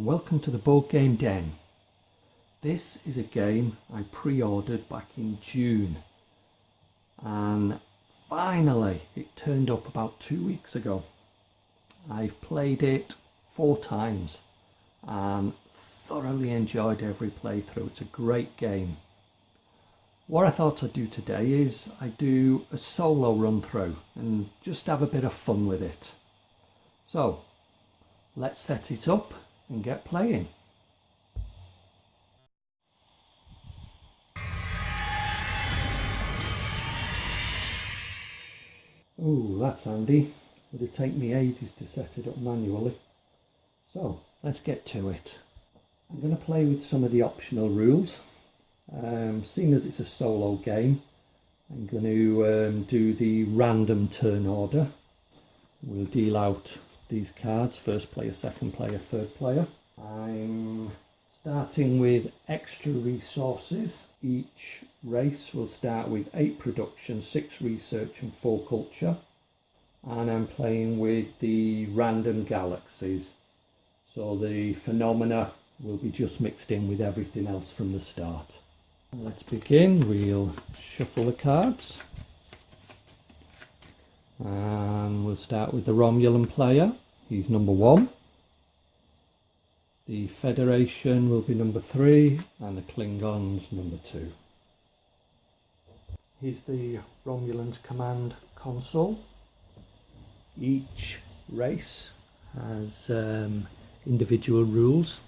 welcome to the Board Game Den. This is a game I pre-ordered back in June and finally it turned up about 2 weeks ago. I've played it 4 times and thoroughly enjoyed every playthrough. It's a great game. What I thought I'd do today is I'd do a solo run through and just have a bit of fun with it. So let's set it up and get playing. Oh, that's handy. It would take me ages to set it up manually. So let's get to it. I'm going to play with some of the optional rules. Seeing as it's a solo game, I'm going to do the random turn order. We'll deal out these cards: first player, second player, third player. I'm starting with extra resources. Each race will start with 8 production, 6 research and 4 culture. And I'm playing with the random galaxies. So the phenomena will be just mixed in with everything else from the start. Let's begin. We'll shuffle the cards. And we'll start with the Romulan player. He's number 1. The Federation will be number 3 and the Klingons number 2. Here's the Romulans command console. Each race has individual rules.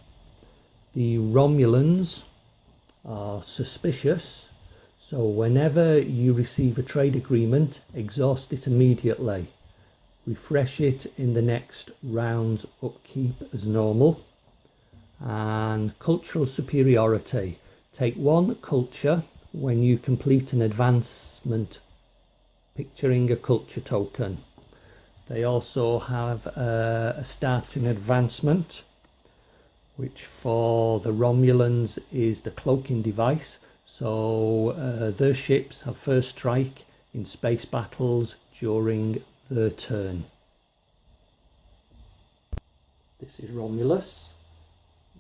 The Romulans are suspicious, so whenever you receive a trade agreement, exhaust it immediately. Refresh it in the next round's upkeep as normal. And cultural superiority. Take 1 culture when you complete an advancement picturing a culture token. They also have a starting advancement, which for the Romulans is the cloaking device. So their ships have first strike in space battles during their turn. This is Romulus.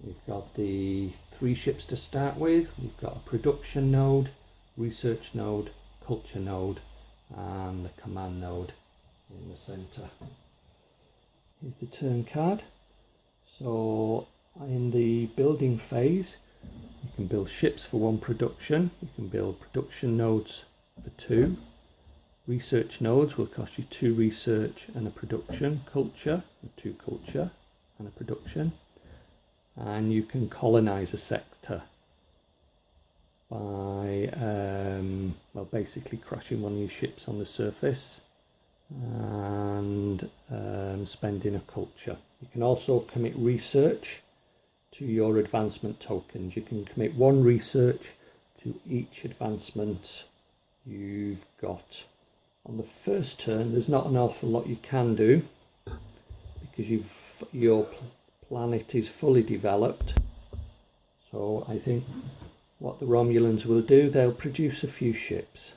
We've got the 3 ships to start with. We've got a production node, research node, culture node, and the command node in the centre. Here's the turn card. So in the building phase, you can build ships for 1 production. You can build production nodes for 2. Research nodes will cost you 2 research and a production. Culture, 2 culture and a production. And you can colonize a sector by basically crashing one of your ships on the surface and spending a culture. You can also commit research to your advancement tokens. You can commit 1 research to each advancement you've got. On the first turn, there's not an awful lot you can do because your planet is fully developed. So I think what the Romulans will do, they'll produce a few ships.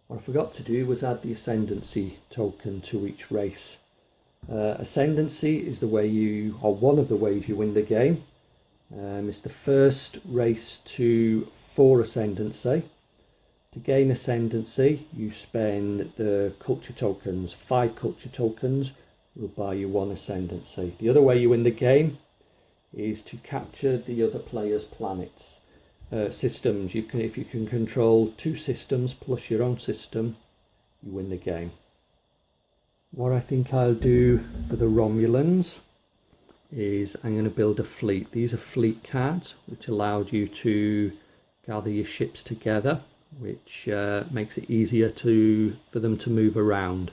What I forgot to do was add the Ascendancy token to each race. Ascendancy is the way one of the ways you win the game. It's the first race to 4 Ascendancy. To gain Ascendancy, you spend the culture tokens. 5 culture tokens will buy you 1 Ascendancy. The other way you win the game is to capture the other player's planets. Systems. If you can control 2 systems plus your own system, you win the game. What I think I'll do for the Romulans is I'm going to build a fleet. These are fleet cards, which allowed you to gather your ships together, which makes it easier for them to move around.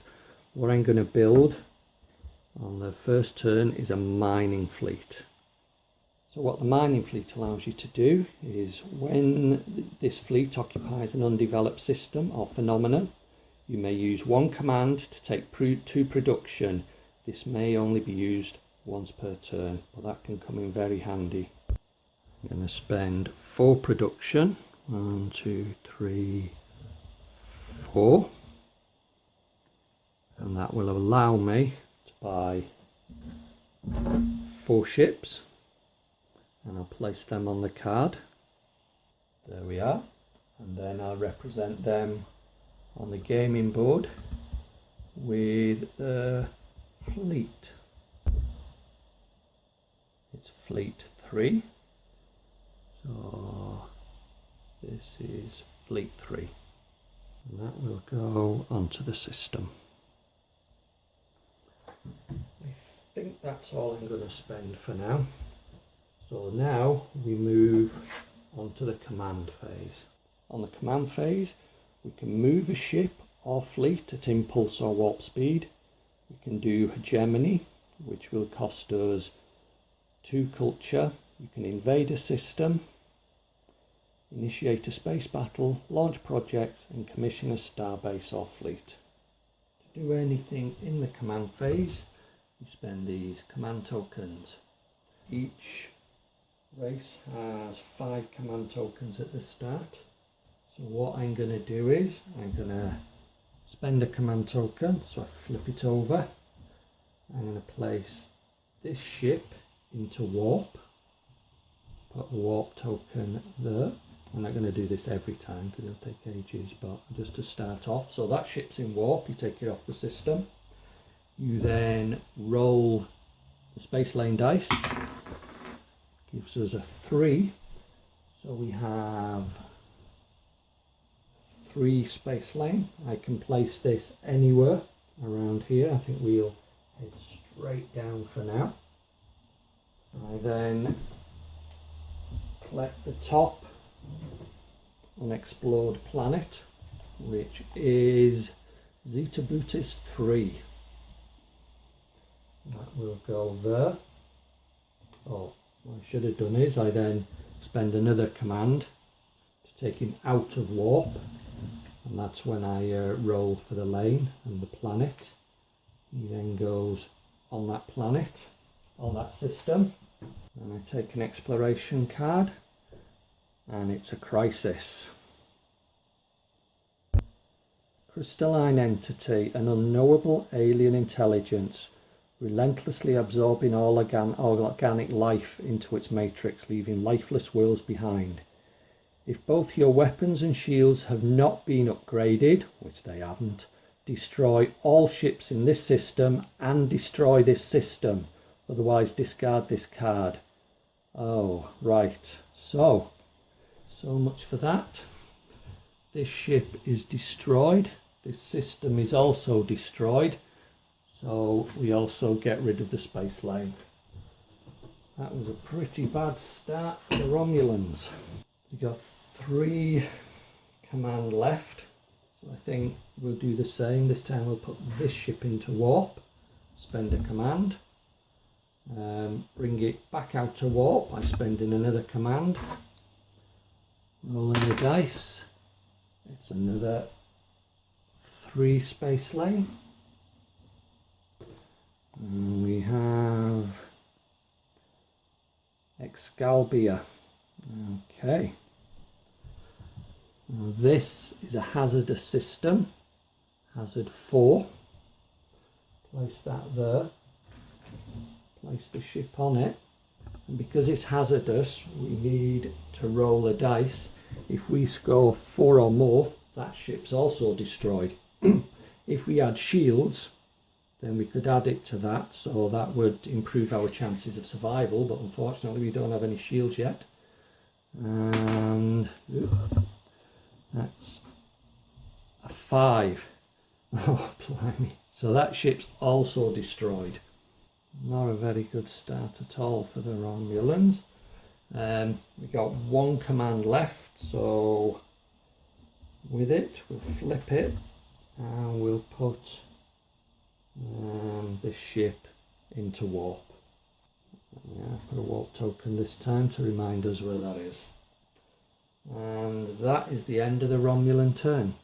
What I'm going to build on the first turn is a mining fleet. So what the mining fleet allows you to do is when this fleet occupies an undeveloped system or phenomenon, you may use 1 command to take 2 production. This may only be used once per turn, but that can come in very handy. I'm going to spend 4 production. 1, 2, 3, 4. And that will allow me to buy 4 ships. and I'll place them on the card. There we are. And then I'll represent them on the gaming board with the fleet. It's Fleet 3. So this is Fleet 3. And that will go onto the system. I think that's all I'm going to spend for now. So now we move on to the command phase. On the command phase, we can move a ship or fleet at impulse or warp speed. We can do hegemony, which will cost us 2 culture. You can invade a system, initiate a space battle, launch projects, and commission a starbase or fleet. To do anything in the command phase, you spend these command tokens. Each race has 5 command tokens at the start. So what I'm going to do is I'm going to spend a command token, so I flip it over. I'm going to place this ship into warp, put a warp token there. I'm not going to do this every time because it'll take ages, but just to start off. So that ship's in warp, you take it off the system. You then roll the space lane dice, gives us a 3. So we have 3 space lane. I can place this anywhere around here. I think we'll head straight down for now. I then collect the top unexplored planet, which is Zeta Bootis 3. That will go there. Oh, what I should have done is I then spend another command to take him out of warp, and that's when I roll for the lane and the planet. He then goes on that planet, on that system, and I take an exploration card, and it's a crisis. Crystalline entity, an unknowable alien intelligence, relentlessly absorbing all organic life into its matrix, leaving lifeless worlds behind. If both your weapons and shields have not been upgraded, which they haven't, destroy all ships in this system and destroy this system. Otherwise, discard this card. Oh, right. So much for that. This ship is destroyed. This system is also destroyed. So we also get rid of the space lane. That was a pretty bad start for the Romulans. We got 3 command left. So I think we'll do the same. This time we'll put this ship into warp, spend a command, bring it back out to warp by spending another command, rolling the dice. It's another 3 space lane. And we have Excalibur. Okay. Now this is a hazardous system. Hazard 4. Place that there. Place the ship on it. And because it's hazardous, we need to roll a dice. If we score 4 or more, that ship's also destroyed. If we add shields, then we could add it to that, so that would improve our chances of survival, but unfortunately we don't have any shields yet. And that's a 5. Oh, blimey. So that ship's also destroyed. Not a very good start at all for the Romulans. We got 1 command left, so with it we'll flip it and we'll put this ship into warp. Yeah, put a warp token this time to remind us where that is. And that is the end of the Romulan turn.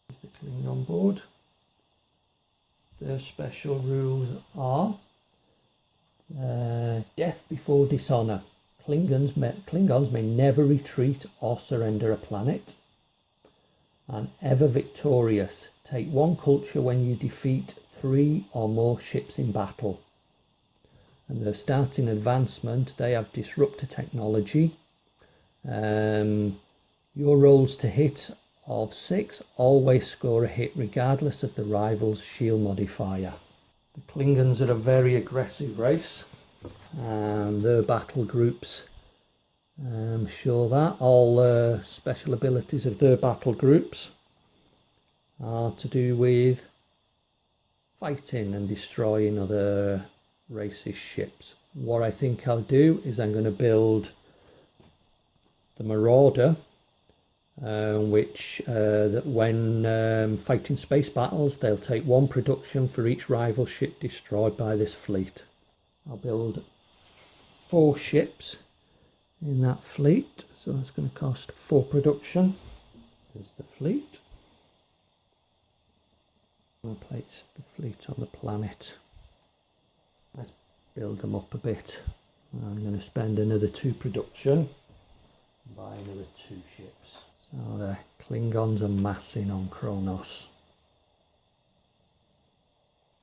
Here's the Klingon board. Their special rules are death before dishonour. Klingons may never retreat or surrender a planet. And ever victorious. Take 1 culture when you defeat 3 or more ships in battle. and they're starting advancement. They have disruptor technology. Your rolls to hit of 6 always score a hit regardless of the rival's shield modifier. The Klingons are a very aggressive race, and their battle groups show that. All special abilities of their battle groups are to do with fighting and destroying other races' ships. What I think I'll do is I'm going to build the Marauder, which that when fighting space battles, they'll take 1 production for each rival ship destroyed by this fleet. I'll build 4 ships in that fleet, so that's going to cost 4 production. There's the fleet. I'll place the fleet on the planet. Let's build them up a bit. I'm going to spend another 2 production, buy another 2 ships. So the Klingons are massing on Kronos.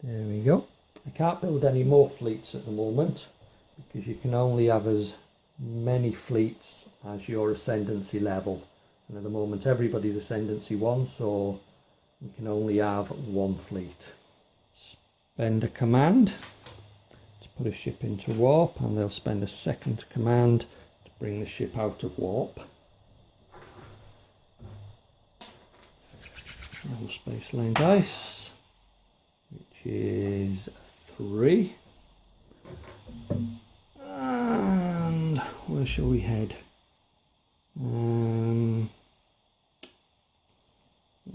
There we go. I can't build any more fleets at the moment because you can only have as many fleets as your Ascendancy level, and at the moment everybody's Ascendancy 1, so you can only have 1 fleet. Spend a command to put a ship into warp, and they'll spend a second command to bring the ship out of warp. And space lane dice, which is 3. And where shall we head?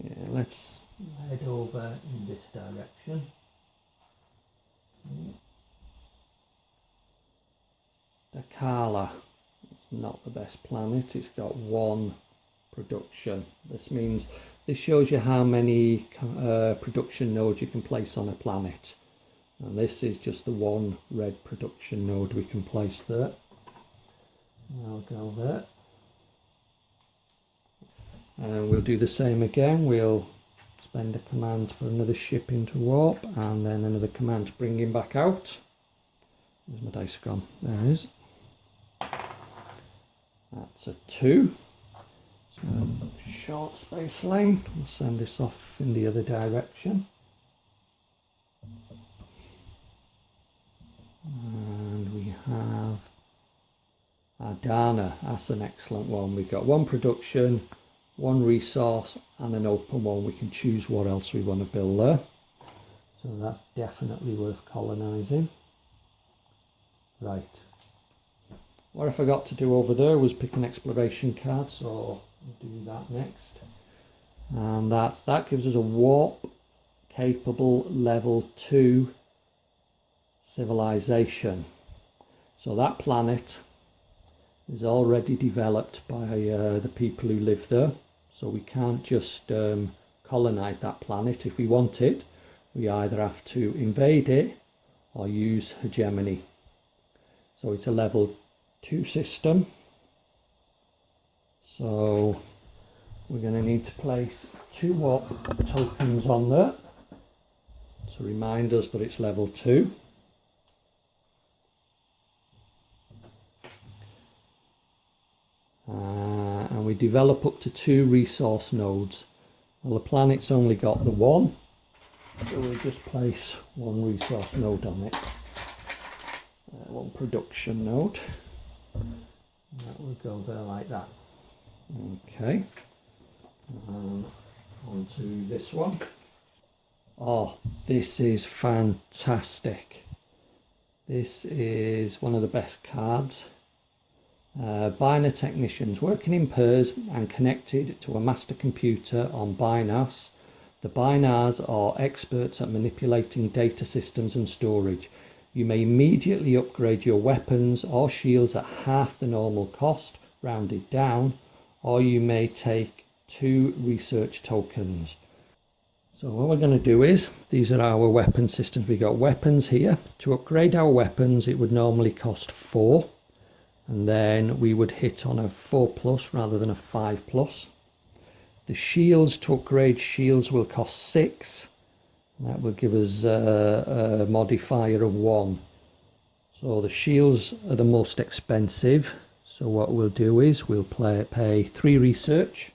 Yeah, let's head over in this direction. Dakala. It's not the best planet. It's got 1 production. This shows you how many production nodes you can place on a planet. And this is just the 1 red production node we can place there. I'll go there. And we'll do the same again. We'll spend a command to put another ship into warp, and then another command to bring him back out. Where's my dice gone? There it is. That's a 2. So short space lane. We'll send this off in the other direction. And we have Adana. That's an excellent one. We've got 1 production, 1 resource, and an open one. We can choose what else we want to build there. So that's definitely worth colonising. Right. What I forgot to do over there was pick an exploration card, so we'll do that next. And that gives us a warp capable level 2 civilization. So that planet is already developed by the people who live there, so we can't just colonize that planet. If we want it, we either have to invade it or use hegemony. So it's a level 2 system, so we're going to need to place 2 warp tokens on there to remind us that it's level 2. And we develop up to 2 resource nodes. Well, the planet's only got the 1, so we'll just place 1 resource node on it. 1 production node. And that will go there like that. Okay. Onto this one. Oh, this is fantastic. This is one of the best cards. Binary technicians working in pairs and connected to a master computer on Binas. The Binars are experts at manipulating data systems and storage. You may immediately upgrade your weapons or shields at half the normal cost, rounded down, or you may take 2 research tokens. So what we're going to do is, these are our weapon systems. We got weapons here. To upgrade our weapons, it would normally cost 4. And then we would hit on a 4+ rather than a 5+. The shields, to upgrade shields, will cost 6. That will give us a modifier of 1. So the shields are the most expensive. So what we'll do is we'll pay 3 research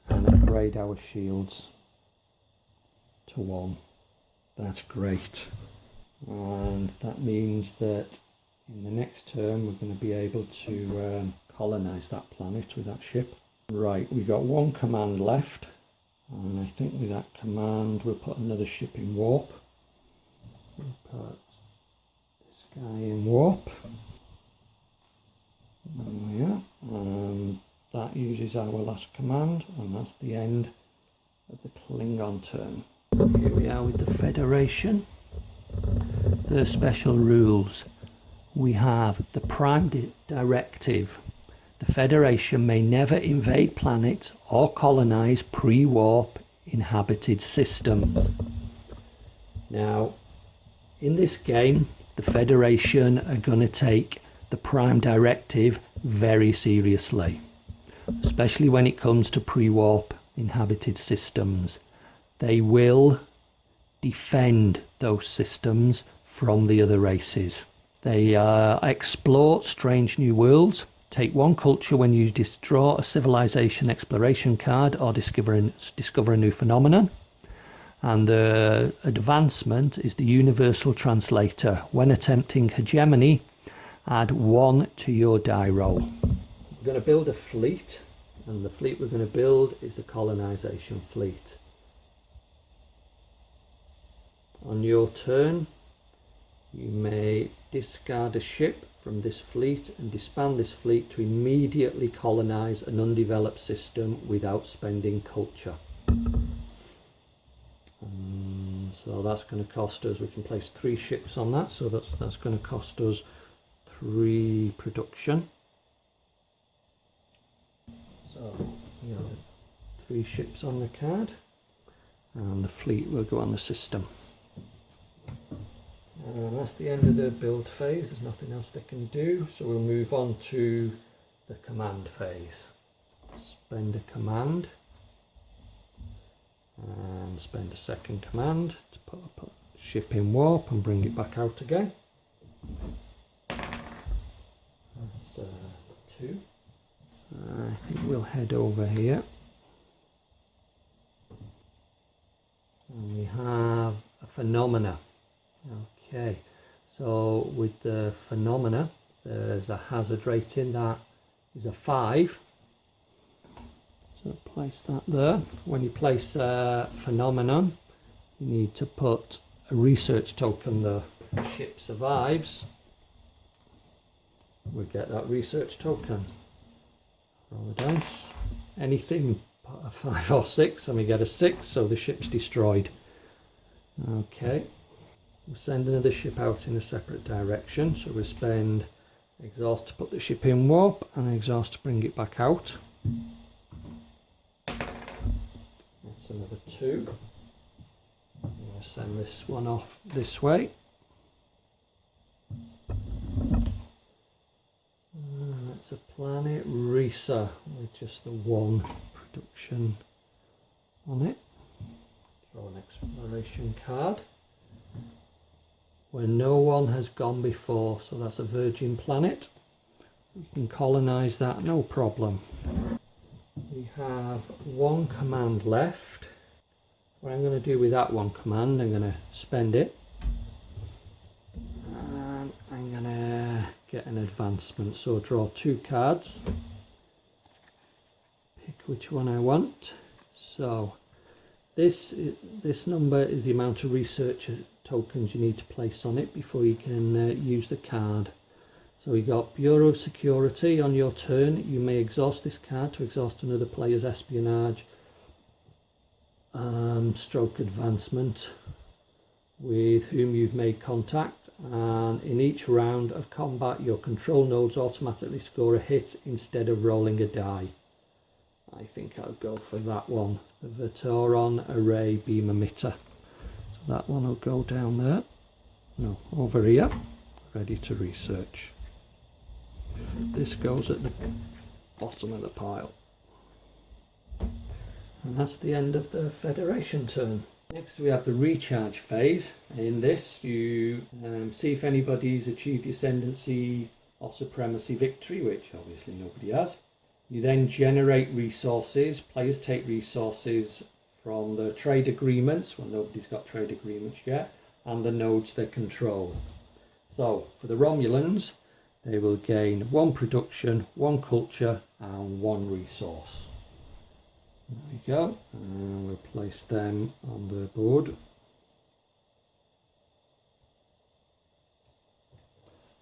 and upgrade our shields to 1. That's great. And that means that in the next turn we're going to be able to colonize that planet with that ship. Right, we got 1 command left, and I think with that command we'll put another ship in warp. We'll put this guy in warp. There we are. And that uses our last command, and that's the end of the Klingon turn. Here we are with the Federation. The special rules. We have the Prime Directive. The Federation may never invade planets or colonize pre-warp inhabited systems. Now, in this game, the Federation are going to take the Prime Directive very seriously, especially when it comes to pre-warp inhabited systems. They will defend those systems from the other races. They explore strange new worlds. Take 1 culture when you draw a civilization exploration card or discover a new phenomenon. And the advancement is the universal translator. When attempting hegemony, add 1 to your die roll. We're going to build a fleet, and the fleet we're going to build is the Colonization Fleet. On your turn, you may discard a ship from this fleet and disband this fleet to immediately colonize an undeveloped system without spending culture. So that's going to cost us, we can place 3 ships on that, so that's going to cost us 3 production. So we have 3 ships on the card, and the fleet will go on the system. And that's the end of the build phase. There's nothing else they can do, so we'll move on to the command phase. Spend a command and spend a second command to put a ship in warp and bring it back out again. That's 2. I think we'll head over here, and we have a phenomena. Okay, so with the phenomena, there's a hazard rating that is a 5. So place that there. When you place a phenomenon, you need to put a research token there. If the ship survives, we get that research token. Roll the dice. Anything a 5 or 6, and we get a 6, so the ship's destroyed. Okay. We'll send another ship out in a separate direction, so we'll spend exhaust to put the ship in warp and exhaust to bring it back out. That's another 2. I'm going to send this one off this way. And that's a planet Risa with just the 1 production on it. Draw an exploration card. Where no one has gone before, so that's a virgin planet. We can colonize that, no problem. We have 1 command left. What I'm going to do with that 1 command, I'm going to spend it, and I'm going to get an advancement. So draw 2 cards, pick which one I want. So this number is the amount of research tokens you need to place on it before you can use the card. So we got Bureau of Security. On your turn, you may exhaust this card to exhaust another player's espionage stroke advancement with whom you've made contact, and in each round of combat your control nodes automatically score a hit instead of rolling a die. I think I'll go for that one, the Vitoron Array Beam Emitter. That one will go down there, no, over here, ready to research. This goes at the bottom of the pile. And that's the end of the Federation turn. Next we have the recharge phase. In this you see if anybody's achieved the Ascendancy or Supremacy victory, which obviously nobody has. You then generate resources. Players take resources from the trade agreements, well, nobody's got trade agreements yet, and the nodes they control. So for the Romulans, they will gain 1 production, 1 culture and 1 resource. There we go, and we'll place them on the board.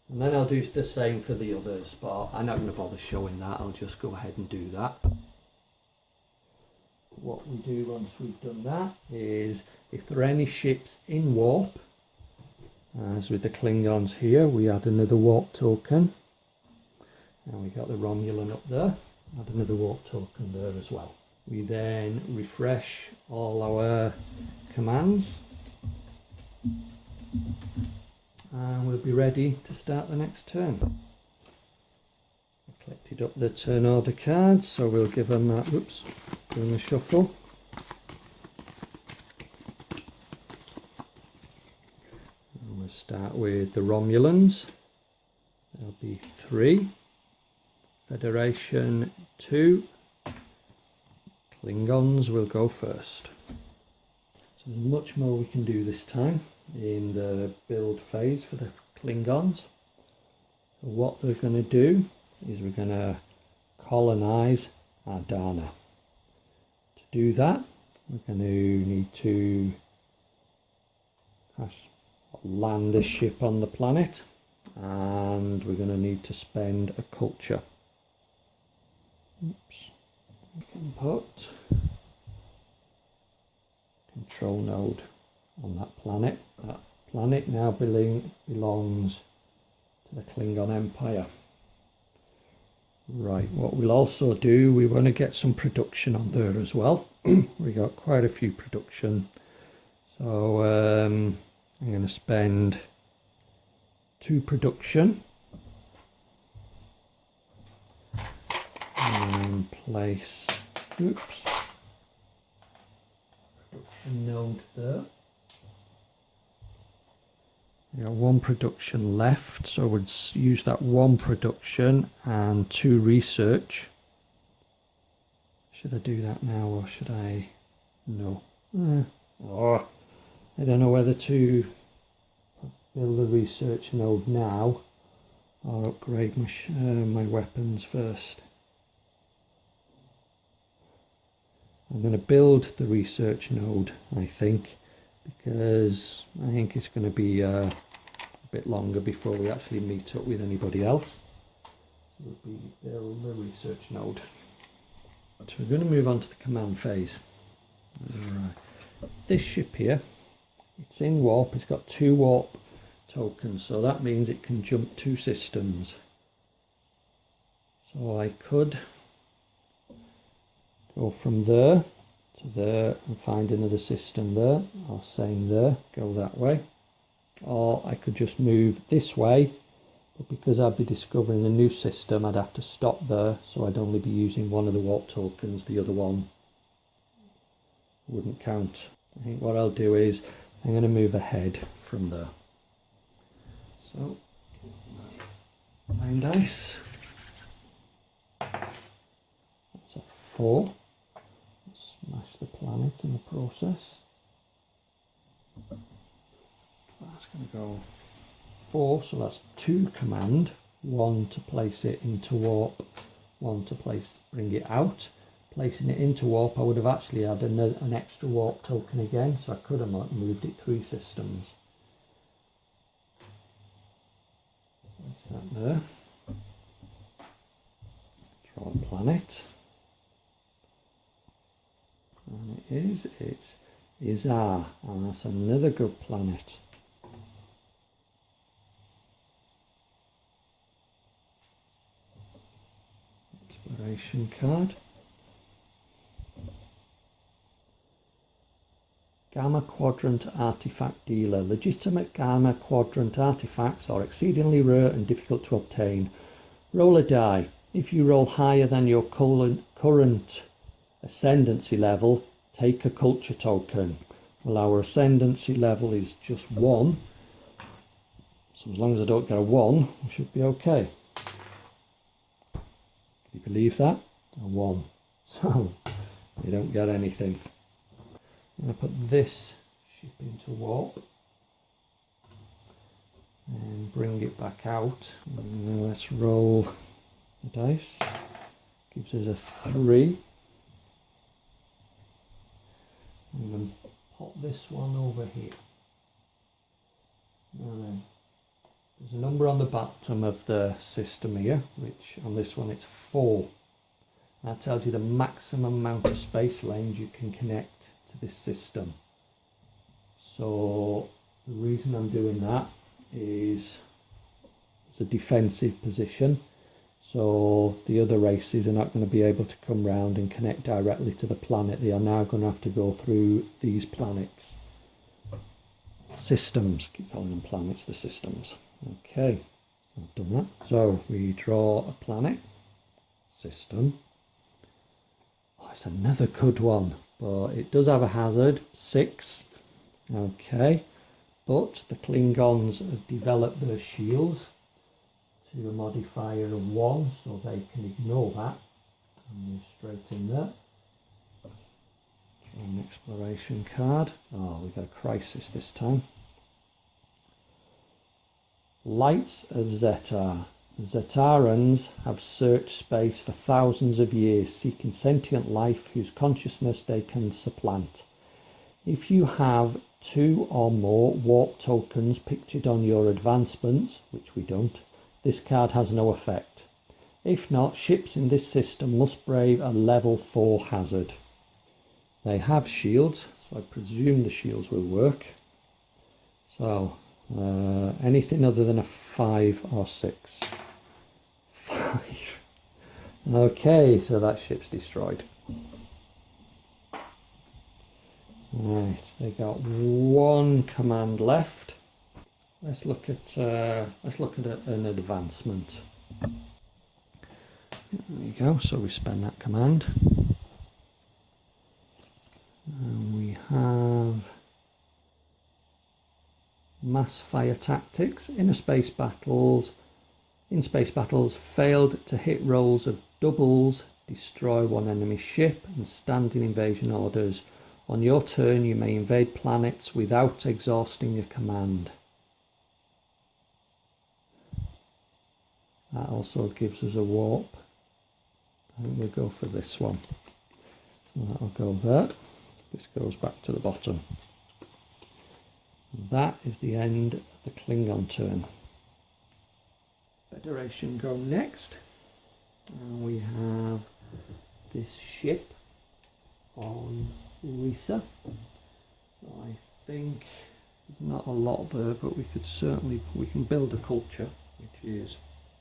And then I'll do the same for the others, but I'm not going to bother showing that, I'll just go ahead and do that. What we do once we've done that is, if there are any ships in warp, as with the Klingons here, we add another warp token. And we got the Romulan up there, add another warp token there as well. We then refresh all our commands and we'll be ready to start the next turn. I collected up the turn order cards, so we'll give them that, oops, doing the shuffle. And we'll start with the Romulans. There'll be 3, Federation 2, Klingons will go first. So there's much more we can do this time in the build phase for the Klingons. So what they're going to do is we're going to colonize Ardana. To do that, we're going to need to land this ship on the planet, and we're going to need to spend a culture. Oops. We can put control node on that planet. That planet now belongs to the Klingon Empire. Right, what we'll also do, we want to get some production on there as well. We got quite a few production. So I'm going to spend 2 production. And place, oops, production node there. We got 1 production left, so we'll use that 1 production and 2 research. Should I do that now or should I? No. I don't know whether to build the research node now or upgrade my weapons first. I'm going to build the research node, I think, because I think it's going to be a bit longer before we actually meet up with anybody else. So we'll build the research node. So we're going to move on to the command phase. Alright. This ship here, it's in warp, it's got 2 warp tokens, so that means it can jump 2 systems. So I could go from there to there and find another system there, or same there, go that way. Or I could just move this way, but because I'd be discovering a new system, I'd have to stop there, so I'd only be using one of the warp tokens, the other one wouldn't count. I think what I'll do is, I'm going to move ahead from there. So, my dice. That's a 4. Smash the planet in the process. So that's going to go 4, so that's 2 command, 1 to place it into warp, 1 to bring it out. Placing it into warp, I would have actually had an extra warp token again, so I could have moved it 3 systems. Place that there. Draw a planet. And it's Izar, and that's another good planet. Exploration card. Gamma Quadrant Artifact Dealer. Legitimate Gamma Quadrant artifacts are exceedingly rare and difficult to obtain. Roll a die. If you roll higher than your current Ascendancy level, take a culture token. Well, our Ascendancy level is just 1. So as long as I don't get a 1, I should be okay. Can you believe that? A 1. So you don't get anything. I'm going to put this ship into warp and bring it back out. And let's roll the dice. Gives us a 3. I'm going to pop this one over here. And then there's a number on the bottom of the system here, which on this one it's 4. That tells you the maximum amount of space lanes you can connect to this system. So the reason I'm doing that is it's a defensive position. So the other races are not going to be able to come round and connect directly to the planet. They are now going to have to go through these planets. Systems, keep calling them planets, the systems. Okay, I've done that. So we draw a planet, system. Oh, it's another good one, but it does have a hazard, 6. Okay, but the Klingons have developed their shields to a modifier of 1, so they can ignore that and move straight in there. Draw an exploration card. Oh, we got a crisis this time. Lights of Zetar. The Zetarans have searched space for thousands of years, seeking sentient life whose consciousness they can supplant. If you have 2 or more warp tokens pictured on your advancements, which we don't, this card has no effect. If not, ships in this system must brave a level 4 hazard. They have shields, so I presume the shields will work. So, anything other than a 5 or 6. 5. Okay, so that ship's destroyed. Right, they got 1 command left. Let's look at an advancement. There we go. So we spend that command, and we have mass fire tactics. In space battles, failed to hit rolls of doubles, destroy 1 enemy ship, and standing invasion orders. On your turn, you may invade planets without exhausting a command. That also gives us a warp. I think we'll go for this one. So that'll go there. This goes back to the bottom. That is the end of the Klingon turn. Federation go next. And we have this ship on Risa. So I think there's not a lot there, but we can build a culture, which is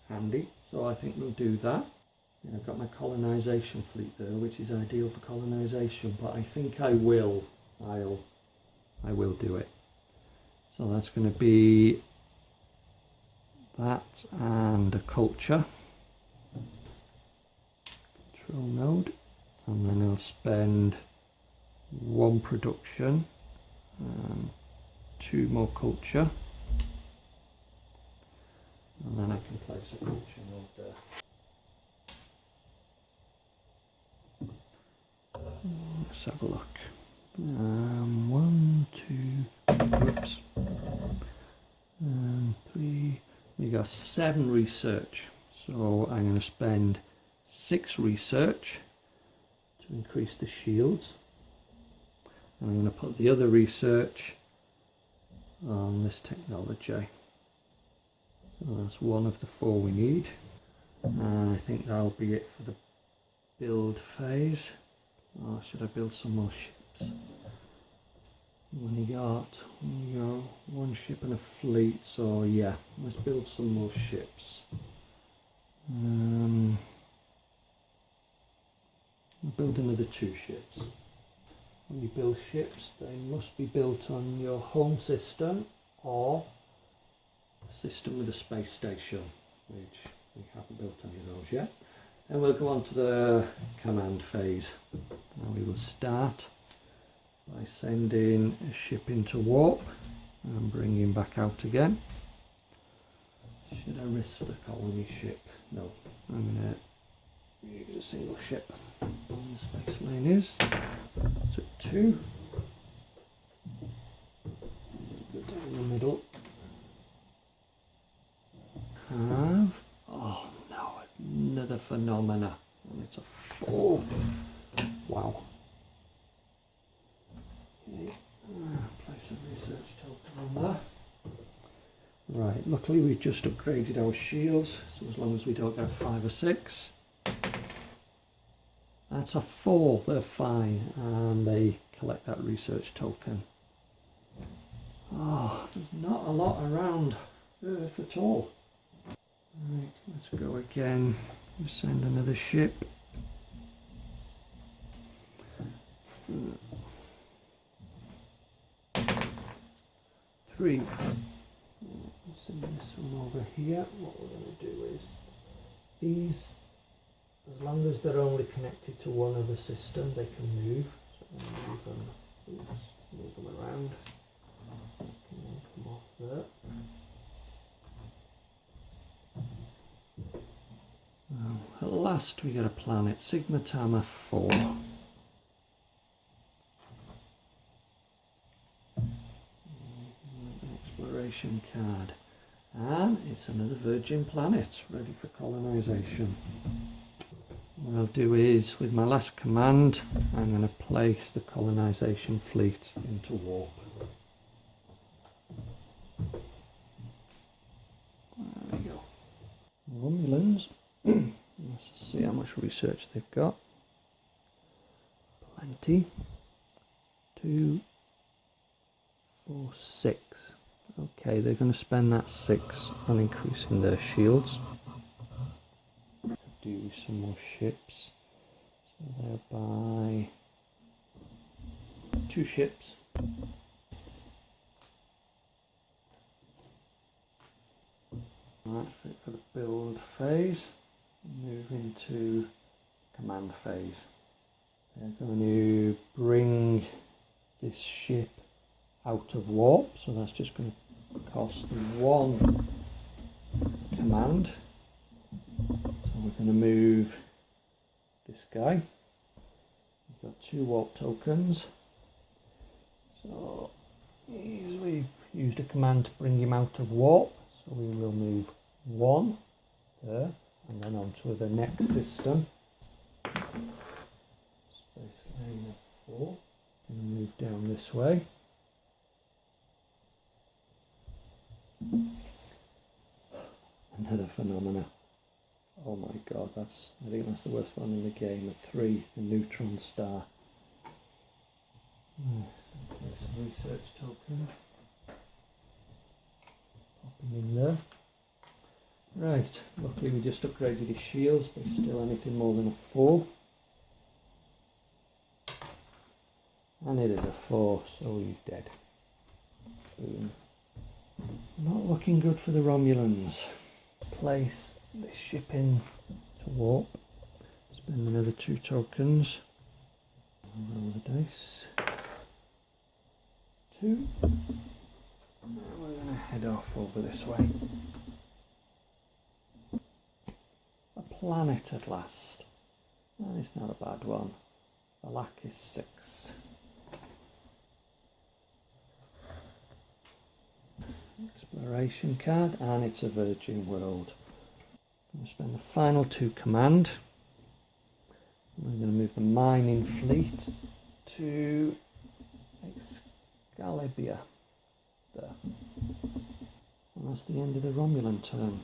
handy. So I think we'll do that. I've got my colonization fleet there, which is ideal for colonization, but I think I will do it. So that's going to be that and a culture. Control node, and then I'll spend 1 production and 2 more culture, and then I can place a culture node there. Let's have a look. 1, 2, whoops, 3. We got 7 research, so I'm going to spend 6 research to increase the shields. And I'm going to put the other research on this technology. So that's 1 of the 4 we need. And I think that'll be it for the build phase. Or should I build some more ships? We got 1 ship and a fleet, so yeah, let's build some more ships. I'll build another 2 ships. When you build ships, they must be built on your home system or a system with a space station, which we haven't built any of those yet. And we'll go on to the command phase. Now we will start by sending a ship into warp and bringing back out again. Should I risk the colony ship? No, I'm going to use a single ship. And the space lane is to 2. Go down the middle. Have, oh no, another phenomena, and it's a 4. Wow. Okay, place a research token on there. Right, luckily we've just upgraded our shields, so as long as we don't get a 5 or 6. That's a 4, they're fine, and they collect that research token. Oh, there's not a lot around Earth at all. Right, let's go again. We send another ship. 3. Send this one over here. What we're going to do is these, as long as they're only connected to one other system, they can move. So I'm going to move them, move them around. They can then come off there. Well, at last we get a planet, Sigma Tama 4. Exploration card. And it's another virgin planet, ready for colonization. What I'll do is, with my last command, I'm going to place the colonization fleet into warp. There we go. Romulans. Let's see how much research they've got. Plenty. 2, 4, 6. Okay, they're going to spend that 6 on increasing their shields. Do some more ships. So they'll buy 2 ships. Right, fit for the build phase. Move into command phase. They're going to bring this ship out of warp, so that's just going to cost 1 command. So we're going to move this guy. We've got 2 warp tokens. So we've used a command to bring him out of warp, so we will move 1 there and then on to the next system. Space lane of 4. And move down this way. Another phenomena. Oh my god, I think that's the worst one in the game. A 3, the neutron star. There's a research token. Popping in there. Right, luckily we just upgraded his shields, but he's still anything more than a 4. And it is a 4, so he's dead. Boom. Not looking good for the Romulans. Place this ship in to warp. Spend another 2 tokens. Roll the dice. 2. And we're going to head off over this way. A planet at last. And it's not a bad one. The lack is 6. Exploration card, and it's a virgin world. I'm going to spend the final 2 command. We're going to move the mining fleet to Excalibur. There. And that's the end of the Romulan turn.